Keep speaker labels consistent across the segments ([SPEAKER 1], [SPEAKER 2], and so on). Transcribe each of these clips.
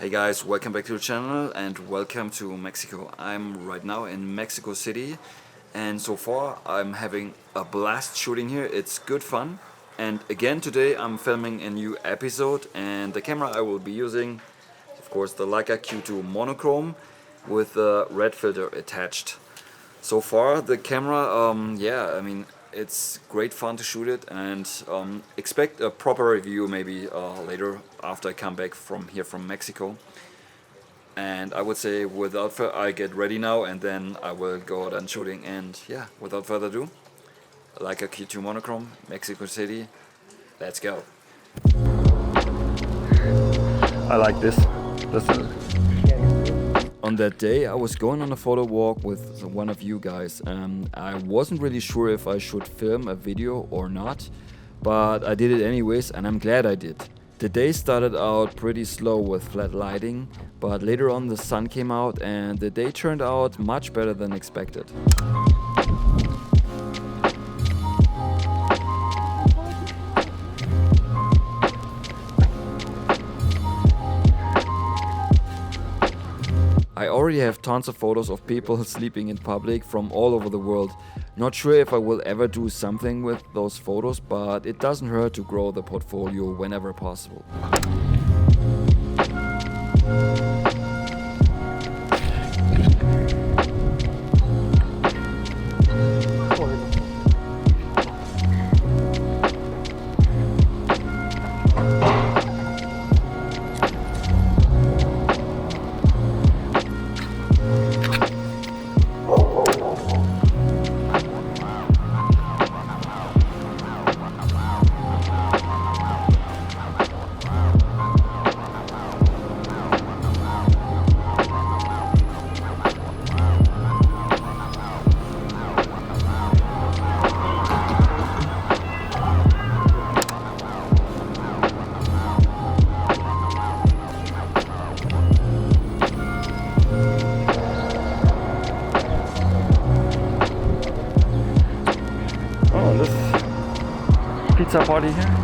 [SPEAKER 1] Hey guys, welcome back to the channel and welcome to Mexico. I'm right now in Mexico City and so far I'm having a blast shooting here. It's good fun, and again today I'm filming a new episode, and the camera I will be using, of course, the Leica Q2 Monochrom with a red filter attached. So far the camera, it's great fun to shoot it, and expect a proper review maybe later after I come back from Mexico. And I would say without further, I get ready now and then I will go out and shooting. And yeah, without further ado, like a Q2 Monochrom, Mexico City, let's go.
[SPEAKER 2] I like this.
[SPEAKER 1] On that day I was going on a photo walk with one of you guys, and I wasn't really sure if I should film a video or not, but I did it anyways and I'm glad I did. The day started out pretty slow with flat lighting, but later on the sun came out and the day turned out much better than expected. I already have tons of photos of people sleeping in public from all over the world. Not sure if I will ever do something with those photos, but it doesn't hurt to grow the portfolio whenever possible.
[SPEAKER 2] Pizza party here.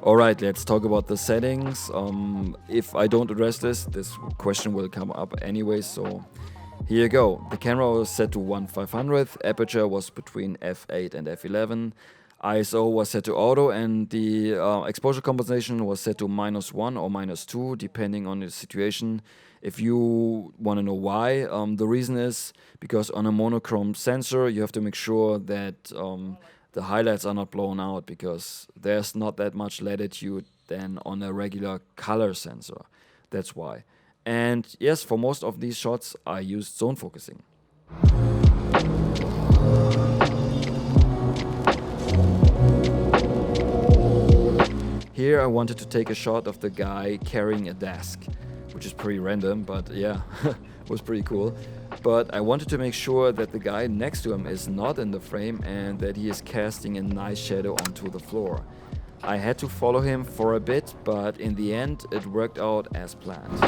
[SPEAKER 1] Alright, let's talk about the settings. If I don't address this question will come up anyway, so here you go. The camera was set to 1/500th, aperture was between f8 and f11, ISO was set to auto, and the exposure compensation was set to -1 or -2 depending on the situation. If you want to know why, the reason is because on a monochrome sensor you have to make sure that the highlights are not blown out, because there's not that much latitude than on a regular color sensor. That's why. And yes, for most of these shots I used zone focusing. Here I wanted to take a shot of the guy carrying a desk, which is pretty random, but yeah, it was pretty cool. But I wanted to make sure that the guy next to him is not in the frame and that he is casting a nice shadow onto the floor. I had to follow him for a bit, but in the end it worked out as planned.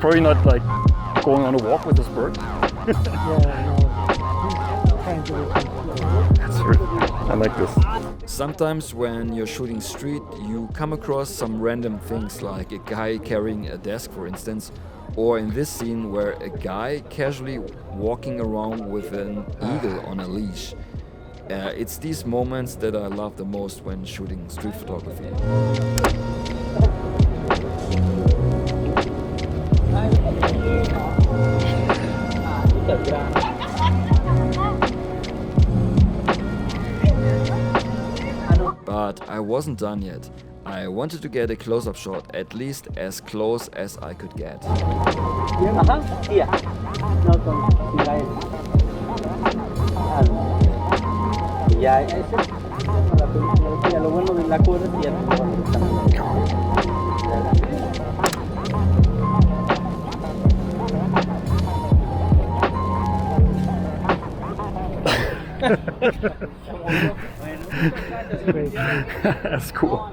[SPEAKER 2] Probably not like going on a walk with this bird.
[SPEAKER 1] I like this. Sometimes when you're shooting street, you come across some random things like a guy carrying a desk, for instance, or in this scene where a guy casually walking around with an eagle on a leash. It's these moments that I love the most when shooting street photography. But I wasn't done yet. I wanted to get a close-up shot, at least as close as I could get.
[SPEAKER 2] That's cool.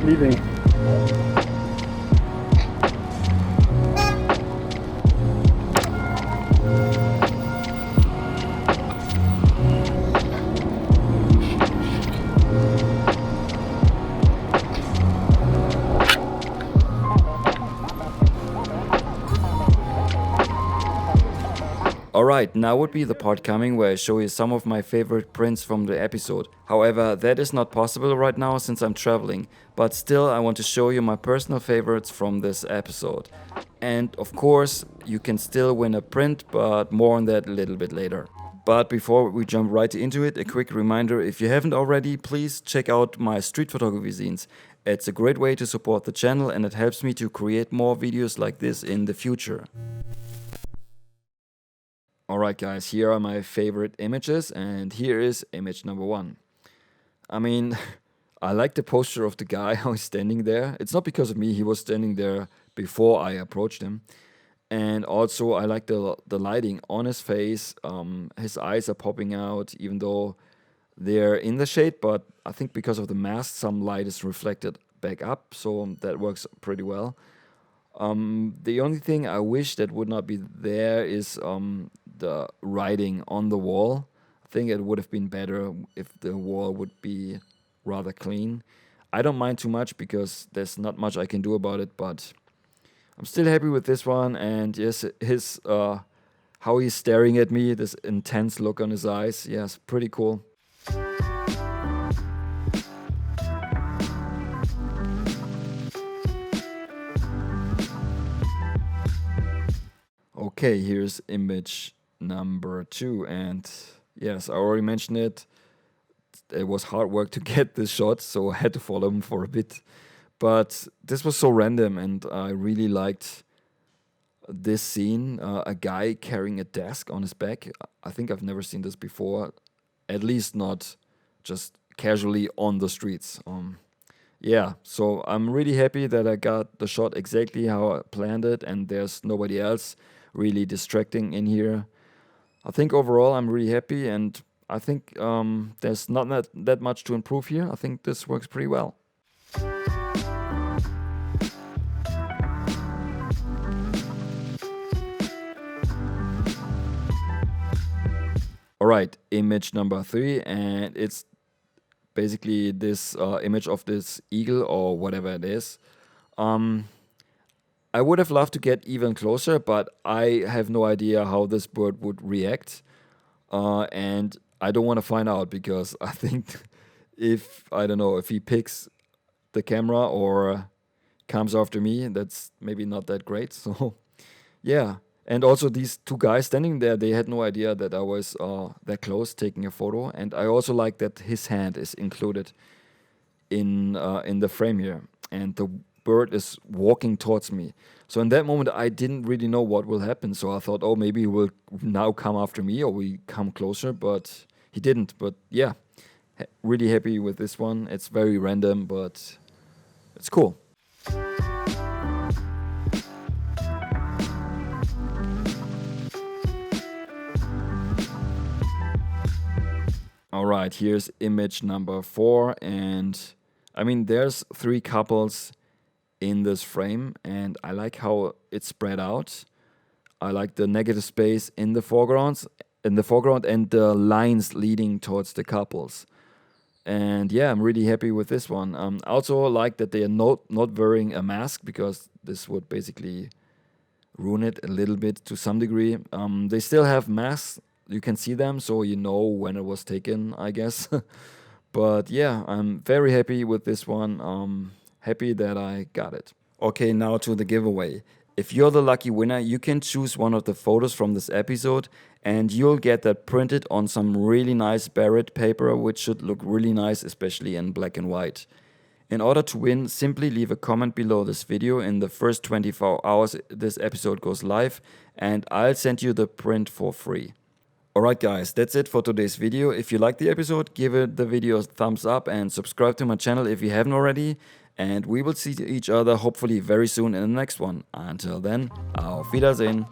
[SPEAKER 2] Leaving.
[SPEAKER 1] Alright, now would be the part coming where I show you some of my favorite prints from the episode. However, that is not possible right now since I'm traveling, but still I want to show you my personal favorites from this episode. And of course, you can still win a print, but more on that a little bit later. But before we jump right into it, a quick reminder, if you haven't already, please check out my street photography zines. It's a great way to support the channel and it helps me to create more videos like this in the future. Alright guys, here are my favorite images and here is image number 1. I mean, I like the posture of the guy, how he's standing there. It's not because of me, he was standing there before I approached him. And also I like the lighting on his face. His eyes are popping out even though they're in the shade, but I think because of the mask some light is reflected back up, so that works pretty well. The only thing I wish that would not be there is the writing on the wall. I think it would have been better if the wall would be rather clean. I don't mind too much because there's not much I can do about it, but I'm still happy with this one. And yes, his how he's staring at me, this intense look on his eyes, yes, pretty cool. Okay, here's image number 2, and yes, I already mentioned it. It was hard work to get this shot, so I had to follow him for a bit. But this was so random, and I really liked this scene. A guy carrying a desk on his back. I think I've never seen this before, at least not just casually on the streets. yeah, so I'm really happy that I got the shot exactly how I planned it, and there's nobody else really distracting in here. I think overall I'm really happy, and I think there's not that much to improve here. I think this works pretty well. All right, image number 3, and it's basically this image of this eagle or whatever it is. I would have loved to get even closer, but I have no idea how this bird would react. And I don't want to find out because I think if, I don't know, if he picks the camera or comes after me, that's maybe not that great. So, yeah. And also, these two guys standing there, they had no idea that I was that close taking a photo. And I also like that his hand is included in the frame here, and the bird is walking towards me. So in that moment, I didn't really know what will happen. So I thought, oh, maybe he will now come after me or we come closer, but he didn't. But yeah, really happy with this one. It's very random, but it's cool. All right, here's image number 4, and I mean, there's 3 couples in this frame, and I like how it's spread out. I like the negative space in the foreground, and the lines leading towards the couples. And yeah, I'm really happy with this one. I also like that they are not wearing a mask because this would basically ruin it a little bit to some degree. They still have masks. You can see them, so you know when it was taken, I guess. But yeah, I'm very happy with this one. Happy that I got it. Okay, now to the giveaway. If you're the lucky winner, you can choose one of the photos from this episode, and you'll get that printed on some really nice Barrett paper, which should look really nice, especially in black and white. In order to win, simply leave a comment below this video in the first 24 hours this episode goes live, and I'll send you the print for free. Alright guys, that's it for today's video. If you liked the episode, give the video a thumbs up and subscribe to my channel if you haven't already. And we will see each other hopefully very soon in the next one. Until then, auf Wiedersehen.